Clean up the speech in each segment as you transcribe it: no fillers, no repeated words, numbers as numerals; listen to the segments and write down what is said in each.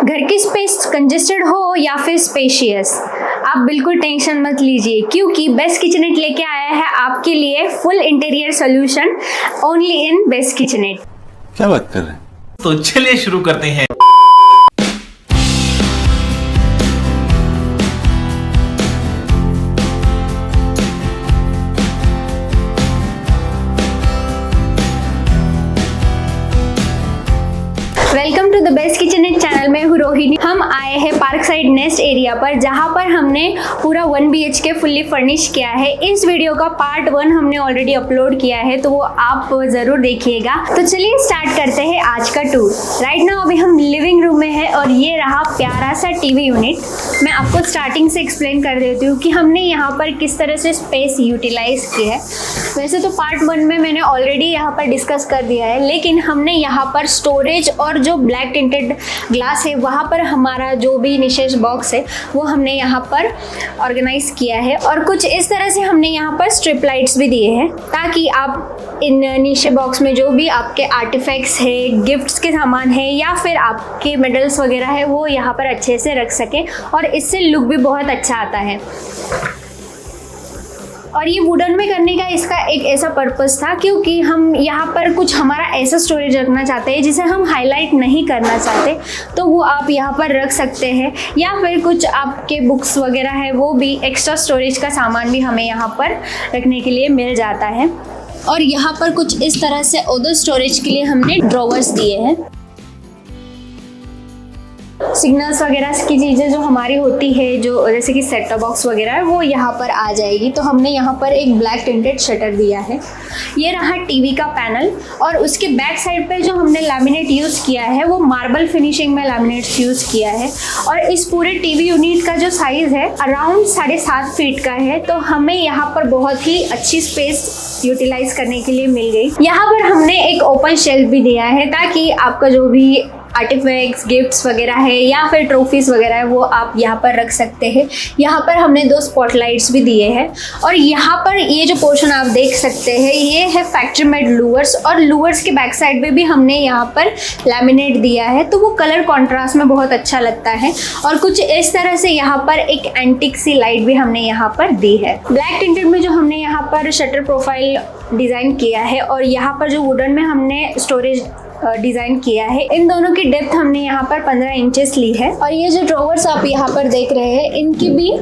घर की space congested हो या फिर स्पेशियस, आप बिल्कुल टेंशन मत लीजिए क्योंकि बेस्ट किचनेट लेके आया है आपके लिए full interior solution only in best kitchenette. क्या बात कर रहे हैं? तो चलिए शुरू करते हैं। Welcome to the best kitchenette channel. मैं हूँ रोहिणी। हम आए हैं पार्क साइड नेस्ट एरिया पर जहाँ पर हमने पूरा 1 BHK फुल्ली फर्निश किया है। इस वीडियो का पार्ट 1 हमने ऑलरेडी अपलोड किया है तो वो आप ज़रूर देखिएगा। तो चलिए स्टार्ट करते हैं आज का टूर। राइट नाउ अभी हम लिविंग रूम में है और ये रहा प्यारा सा टीवी यूनिट। मैं आपको स्टार्टिंग से एक्सप्लेन कर देती हूँ कि हमने यहाँ पर किस तरह से स्पेस यूटिलाइज की है। वैसे तो पार्ट 1 में मैंने ऑलरेडी यहाँ पर डिस्कस कर दिया है, लेकिन हमने यहाँ पर स्टोरेज और जो ब्लैक टिंटेड ग्लास है वहाँ पर हमारा जो भी निशेष बॉक्स है वो हमने यहाँ पर ऑर्गेनाइज किया है। और कुछ इस तरह से हमने यहाँ पर स्ट्रिप लाइट्स भी दिए हैं ताकि आप इन नीचे बॉक्स में जो भी आपके आर्टिफैक्ट्स है, गिफ्ट्स के सामान है या फिर आपके मेडल्स वगैरह है वो यहाँ पर अच्छे से रख सकें और इससे लुक भी बहुत अच्छा आता है। और ये वुडन में करने का इसका एक ऐसा पर्पस था क्योंकि हम यहाँ पर कुछ हमारा ऐसा स्टोरेज रखना चाहते हैं जिसे हम हाईलाइट नहीं करना चाहते, तो वो आप यहाँ पर रख सकते हैं। या फिर कुछ आपके बुक्स वगैरह है वो भी एक्स्ट्रा स्टोरेज का सामान भी हमें यहाँ पर रखने के लिए मिल जाता है। और यहाँ पर कुछ इस तरह से अदर स्टोरेज के लिए हमने ड्रॉवर्स दिए हैं। सिग्नल्स वगैरह की चीज़ें जो हमारी होती है, जो जैसे कि सेट टॉप बॉक्स वगैरह है वो यहाँ पर आ जाएगी। तो हमने यहाँ पर एक ब्लैक टिंटेड शटर दिया है। ये रहा टीवी का पैनल और उसके बैक साइड पे जो हमने लैमिनेट यूज़ किया है वो मार्बल फिनिशिंग में लैमिनेट्स यूज़ किया है। और इस पूरे टीवी यूनिट का जो साइज़ है अराउंड 7.5 फीट का है, तो हमें यहाँ पर बहुत ही अच्छी स्पेस यूटिलाइज करने के लिए मिल गई। यहाँ पर हमने एक ओपन शेल्फ भी दिया है ताकि आपका जो भी आर्टिफैक्ट्स, गिफ्ट्स वगैरह है या फिर ट्रॉफीज वगैरह है वो आप यहाँ पर रख सकते हैं। यहाँ पर हमने 2 स्पॉटलाइट्स भी दिए हैं। और यहाँ पर ये जो पोर्शन आप देख सकते हैं ये है फैक्ट्री मेड लूवर्स, और लूवर्स के बैक साइड पे भी हमने यहाँ पर लैमिनेट दिया है तो वो कलर कॉन्ट्रास्ट में बहुत अच्छा लगता है। और कुछ इस तरह से यहाँ पर एक एंटिक सी लाइट भी हमने यहाँ पर दी है। ब्लैक टिंटेड में जो हमने यहाँ पर शटर प्रोफाइल डिज़ाइन किया है और यहाँ पर जो वुडन में हमने स्टोरेज डिज़ाइन किया है, इन दोनों की डेप्थ हमने यहाँ पर 15 इंचेस ली है। और ये जो ड्रॉवर्स आप यहाँ पर देख रहे हैं इनकी भी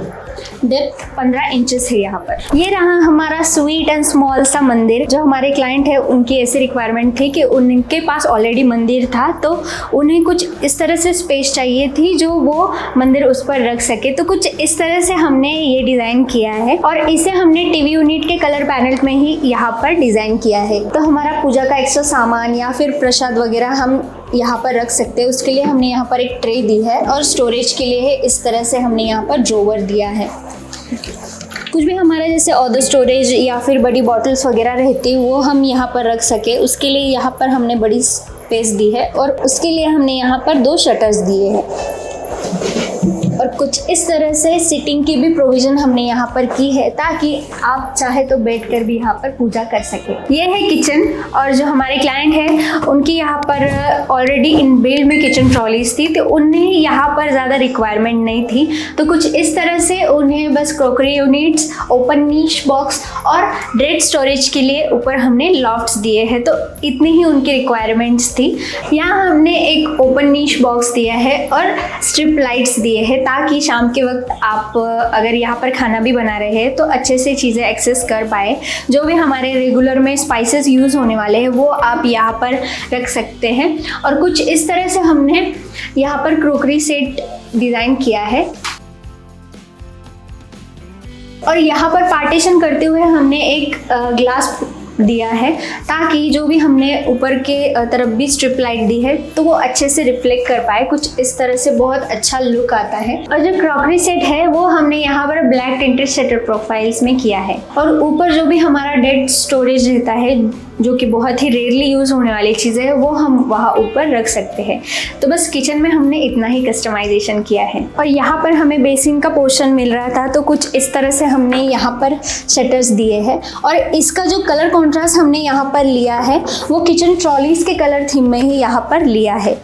डेप्थ 15 इंचेस है यहाँ पर। ये रहा हमारा स्वीट एंड स्मॉल सा मंदिर। जो हमारे क्लाइंट है उनकी ऐसी रिक्वायरमेंट थी कि उनके पास ऑलरेडी मंदिर था तो उन्हें कुछ इस तरह से स्पेस चाहिए थी जो वो मंदिर उस पर रख सके। तो कुछ इस तरह से हमने ये डिज़ाइन किया है और इसे हमने टीवी यूनिट के कलर पैनल में ही यहाँ पर डिज़ाइन किया है। तो हमारा पूजा का एक्स्ट्रा सामान या फिर प्रसाद वगैरह हम यहाँ पर रख सकते हैं, उसके लिए हमने यहाँ पर एक ट्रे दी है। और स्टोरेज के लिए है इस तरह से हमने यहाँ पर ड्रॉवर दिया है। कुछ भी हमारा जैसे अदर स्टोरेज या फिर बड़ी बॉटल्स वगैरह रहती है वो हम यहाँ पर रख सके, उसके लिए यहाँ पर हमने बड़ी स्पेस दी है। और उसके लिए हमने यहाँ पर 2 शटर्स दिए हैं। और कुछ इस तरह से सिटिंग की भी प्रोविज़न हमने यहाँ पर की है ताकि आप चाहे तो बैठकर भी यहाँ पर पूजा कर सके। ये है किचन, और जो हमारे क्लाइंट हैं उनकी यहाँ पर ऑलरेडी इन बिल्ड में किचन ट्रॉलीज थी तो उन्हें यहाँ पर ज़्यादा रिक्वायरमेंट नहीं थी। तो कुछ इस तरह से उन्हें बस क्रॉकरी यूनिट्स, ओपन नीश बॉक्स और ड्रेड स्टोरेज के लिए ऊपर हमने लॉफ्ट्स दिए हैं। तो इतनी ही उनकी रिक्वायरमेंट्स थी। यहाँ हमने एक ओपन नीश बॉक्स दिया है और स्ट्रिप लाइट्स दिए हैं ताकि शाम के वक्त आप अगर यहाँ पर खाना भी बना रहे हैं तो अच्छे से चीज़ें एक्सेस कर पाए। जो भी हमारे रेगुलर में स्पाइसेस यूज़ होने वाले हैं वो आप यहाँ पर रख सकते हैं। और कुछ इस तरह से हमने यहाँ पर क्रोकरी सेट डिज़ाइन किया है। और यहाँ पर पार्टीशन करते हुए हमने एक ग्लास दिया है ताकि जो भी हमने ऊपर के तरफ भी स्ट्रिप लाइट दी है तो वो अच्छे से रिफ्लेक्ट कर पाए। कुछ इस तरह से बहुत अच्छा लुक आता है। और जो क्रॉकरी सेट है वो हमने यहाँ पर ब्लैक टिंटेड शटर प्रोफाइल्स में किया है। और ऊपर जो भी हमारा डेड स्टोरेज रहता है जो कि बहुत ही रेयरली यूज़ होने वाली चीज़ें है वो हम वहाँ ऊपर रख सकते हैं। तो बस किचन में हमने इतना ही कस्टमाइजेशन किया है। और यहाँ पर हमें बेसिन का पोर्शन मिल रहा था तो कुछ इस तरह से हमने यहाँ पर शटर्स दिए हैं। और इसका जो कलर कॉन्ट्रास्ट हमने यहाँ पर लिया है वो किचन ट्रॉलीज के कलर थीम में ही यहाँ पर लिया है।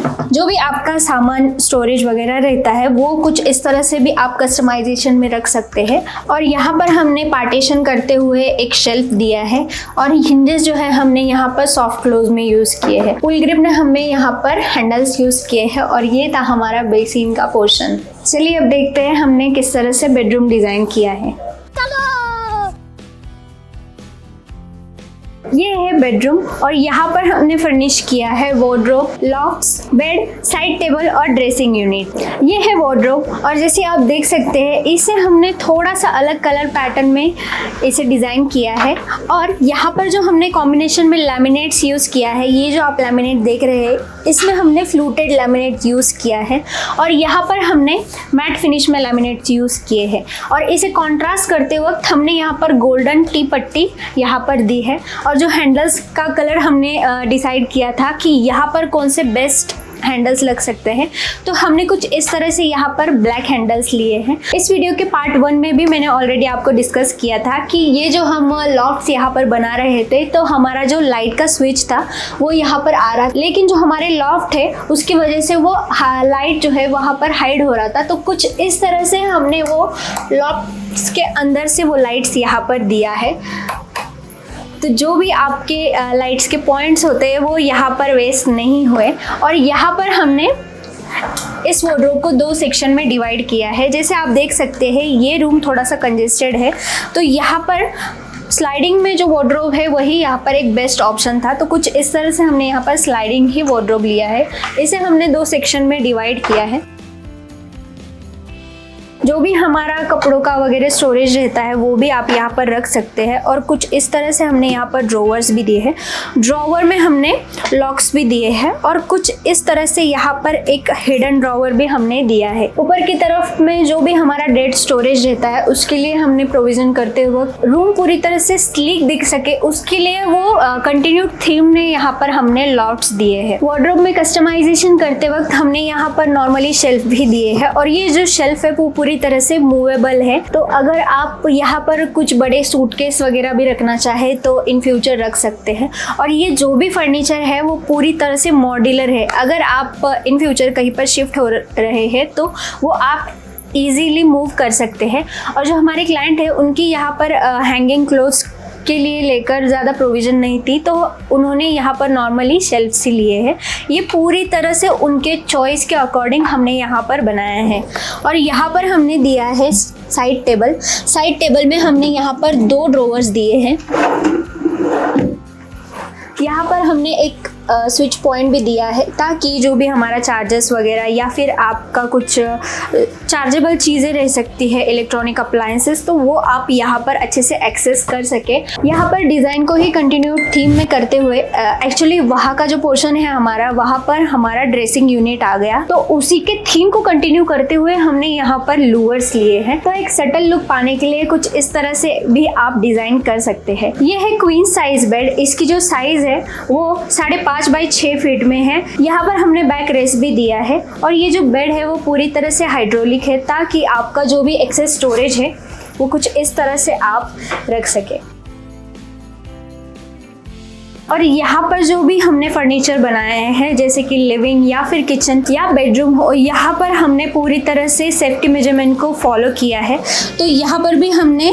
जो भी आपका सामान स्टोरेज वगैरह रहता है वो कुछ इस तरह से भी आप कस्टमाइजेशन में रख सकते हैं। और यहाँ पर हमने पार्टीशन करते हुए एक शेल्फ दिया है और हिंजेस जो है हमने यहाँ पर सॉफ्ट क्लोज में यूज़ किए हैं। पुल ग्रिप ने हमें यहाँ पर हैंडल्स यूज़ किए हैं और ये था हमारा बेसिन का पोर्शन। चलिए अब देखते हैं हमने किस तरह से बेडरूम डिज़ाइन किया है। ये है बेडरूम और यहाँ पर हमने फर्निश किया है wardrobe, lofts, bed, side table और ड्रेसिंग यूनिट। ये है वार्डरोब और जैसे आप देख सकते हैं इसे हमने थोड़ा सा अलग कलर पैटर्न में इसे डिज़ाइन किया है। और यहाँ पर जो हमने कॉम्बिनेशन में लैमिनेट्स यूज़ किया है, ये जो आप लैमिनेट देख रहे हैं इसमें हमने फ्लूटेड लैमिनेट यूज़ किया है और यहाँ पर हमने मैट फिनिश में लैमिनेट्स यूज़ किए हैं। और इसे कॉन्ट्रास्ट करते वक्त हमने यहाँ पर गोल्डन टी पट्टी यहाँ पर दी है। और जो हैंडल्स का कलर हमने डिसाइड किया था कि यहाँ पर कौन से बेस्ट हैंडल्स लग सकते हैं, तो हमने कुछ इस तरह से यहाँ पर ब्लैक हैंडल्स लिए हैं। इस वीडियो के पार्ट 1 में भी मैंने ऑलरेडी आपको डिस्कस किया था कि ये जो हम लॉफ्ट्स यहाँ पर बना रहे थे तो हमारा जो लाइट का स्विच था वो यहाँ पर आ रहा था, लेकिन जो हमारे लॉफ्ट है उसकी वजह से वो लाइट जो है वहाँ पर हाइड हो रहा था। तो कुछ इस तरह से हमने वो लॉफ्ट्स के अंदर से वो लाइट्स यहाँ पर दिया है। तो जो भी आपके लाइट्स के पॉइंट्स होते हैं वो यहाँ पर वेस्ट नहीं हुए। और यहाँ पर हमने इस वार्डरोब को 2 सेक्शन में डिवाइड किया है। जैसे आप देख सकते हैं ये रूम थोड़ा सा कंजेस्टेड है, तो यहाँ पर स्लाइडिंग में जो वार्डरोब है वही यहाँ पर एक बेस्ट ऑप्शन था। तो कुछ इस तरह से हमने यहाँ पर स्लाइडिंग ही वार्डरोब लिया है। इसे हमने 2 सेक्शन में डिवाइड किया है। जो भी हमारा कपड़ों का वगैरह स्टोरेज रहता है वो भी आप यहाँ पर रख सकते हैं। और कुछ इस तरह से हमने यहाँ पर ड्रॉवर्स भी दिए हैं। ड्रॉवर में हमने लॉक्स भी दिए हैं और कुछ इस तरह से यहाँ पर एक हिडन ड्रॉवर भी हमने दिया है। ऊपर की तरफ में जो भी हमारा डेड स्टोरेज रहता है उसके लिए हमने प्रोविजन करते हुए रूम पूरी तरह से स्लीक दिख सके उसके लिए वो कंटिन्यूड थीम में यहाँ पर हमने लॉफ्ट्स दिए हैं। वार्डरोब में कस्टमाइजेशन करते वक्त हमने यहाँ पर नॉर्मली शेल्फ भी दिए हैं और ये जो शेल्फ है वो पूरी तरह से मूवेबल है। तो अगर आप यहाँ पर कुछ बड़े सूटकेस वगैरह भी रखना चाहे तो इन फ्यूचर रख सकते हैं। और ये जो भी फर्नीचर है वो पूरी तरह से मॉड्यूलर है। अगर आप इन फ्यूचर कहीं पर शिफ्ट हो रहे हैं तो वो आप इजीली मूव कर सकते हैं। और जो हमारे क्लाइंट है उनकी यहाँ पर हैंगिंग क्लोथ्स के लिए लेकर ज़्यादा प्रोविज़न नहीं थी, तो उन्होंने यहाँ पर नॉर्मली शेल्फ्स ही लिए हैं। ये पूरी तरह से उनके चॉइस के अकॉर्डिंग हमने यहाँ पर बनाया है। और यहाँ पर हमने दिया है साइड टेबल। साइड टेबल में हमने यहाँ पर 2 ड्रॉवर्स दिए हैं। यहाँ पर हमने एक स्विच पॉइंट भी दिया है ताकि जो भी हमारा चार्जर्स वगैरह या फिर आपका कुछ चार्जेबल चीज़ें रह सकती है, इलेक्ट्रॉनिक अप्लायंसेस, तो वो आप यहाँ पर अच्छे से एक्सेस कर सके। यहाँ पर डिज़ाइन को ही कंटिन्यू थीम में करते हुए एक्चुअली वहाँ का जो पोर्शन है हमारा, वहाँ पर हमारा ड्रेसिंग यूनिट आ गया, तो उसी के थीम को कंटिन्यू करते हुए हमने यहाँ पर लूवर्स लिए हैं। तो एक सटल लुक पाने के लिए कुछ इस तरह से भी आप डिज़ाइन कर सकते हैं। ये है क्वीन साइज बेड। इसकी जो साइज़ है वो 5.5 बाई 6 फीट में है। यहाँ पर हमने बैक रेस्ट भी दिया है और ये जो बेड है वो पूरी तरह से हाइड्रोलिक है ताकि आपका जो भी एक्सेस स्टोरेज है वो कुछ इस तरह से आप रख सके। और यहाँ पर जो भी हमने फर्नीचर बनाए हैं जैसे कि लिविंग या फिर किचन या बेडरूम हो, यहाँ पर हमने पूरी तरह से सेफ्टी मेजरमेंट को फॉलो किया है। तो यहाँ पर भी हमने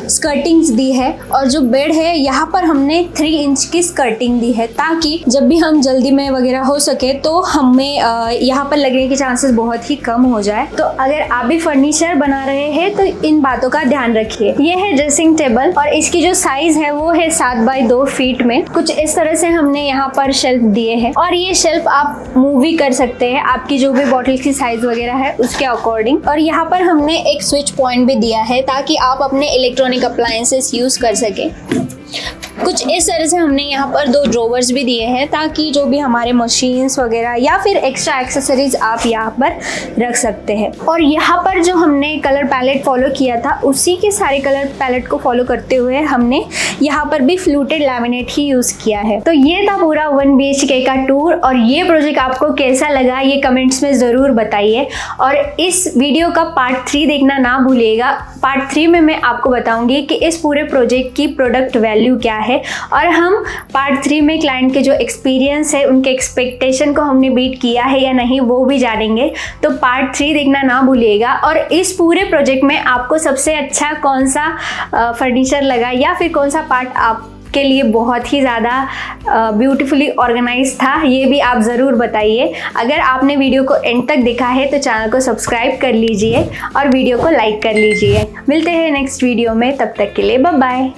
स्कर्टिंग्स दी है और जो बेड है यहाँ पर हमने 3 इंच की स्कर्टिंग दी है ताकि जब भी हम जल्दी में वगैरह हो सके तो हमें यहाँ पर लगने के चांसेस बहुत ही कम हो जाए। तो अगर आप भी फर्नीचर बना रहे हैं तो इन बातों का ध्यान रखिए। ये है ड्रेसिंग टेबल और इसकी जो साइज है वो है 7 बाई 2 फीट में। कुछ इस तरह से हमने यहाँ पर शेल्फ दिए हैं और ये शेल्फ आप मूव भी कर सकते हैं आपकी जो भी बॉटल की साइज वगैरह है उसके अकॉर्डिंग। और यहाँ पर हमने एक स्विच पॉइंट भी दिया है ताकि आप अपने इलेक्ट्रॉनिक अप्लायंसेस यूज कर सके। कुछ इस तरह से हमने यहाँ पर 2 ड्रॉवर्स भी दिए हैं ताकि जो भी हमारे मशीन्स वगैरह या फिर एक्स्ट्रा एक्सेसरीज आप यहाँ पर रख सकते हैं। और यहाँ पर जो हमने कलर पैलेट फॉलो किया था उसी के सारे कलर पैलेट को फॉलो करते हुए हमने यहाँ पर भी फ्लूटेड लैमिनेट ही यूज़ किया है। तो ये था पूरा 1 BHK का टूर और ये प्रोजेक्ट आपको कैसा लगा ये कमेंट्स में ज़रूर बताइए। और इस वीडियो का पार्ट 3 देखना ना भूलिएगा। पार्ट 3 में मैं आपको बताऊँगी कि इस पूरे प्रोजेक्ट की प्रोडक्ट वैल्यू क्या है है, और हम पार्ट 3 में क्लाइंट के जो एक्सपीरियंस है, उनके एक्सपेक्टेशन को हमने बीट किया है या नहीं वो भी जानेंगे। तो पार्ट 3 देखना ना भूलिएगा। और इस पूरे प्रोजेक्ट में आपको सबसे अच्छा कौन सा फर्नीचर लगा या फिर कौन सा पार्ट आप के लिए बहुत ही ज़्यादा ब्यूटीफुली ऑर्गेनाइज था, ये भी आप ज़रूर बताइए। अगर आपने वीडियो को एंड तक देखा है तो चैनल को सब्सक्राइब कर लीजिए और वीडियो को लाइक कर लीजिए। मिलते हैं नेक्स्ट वीडियो में, तब तक के लिए बाय बाय।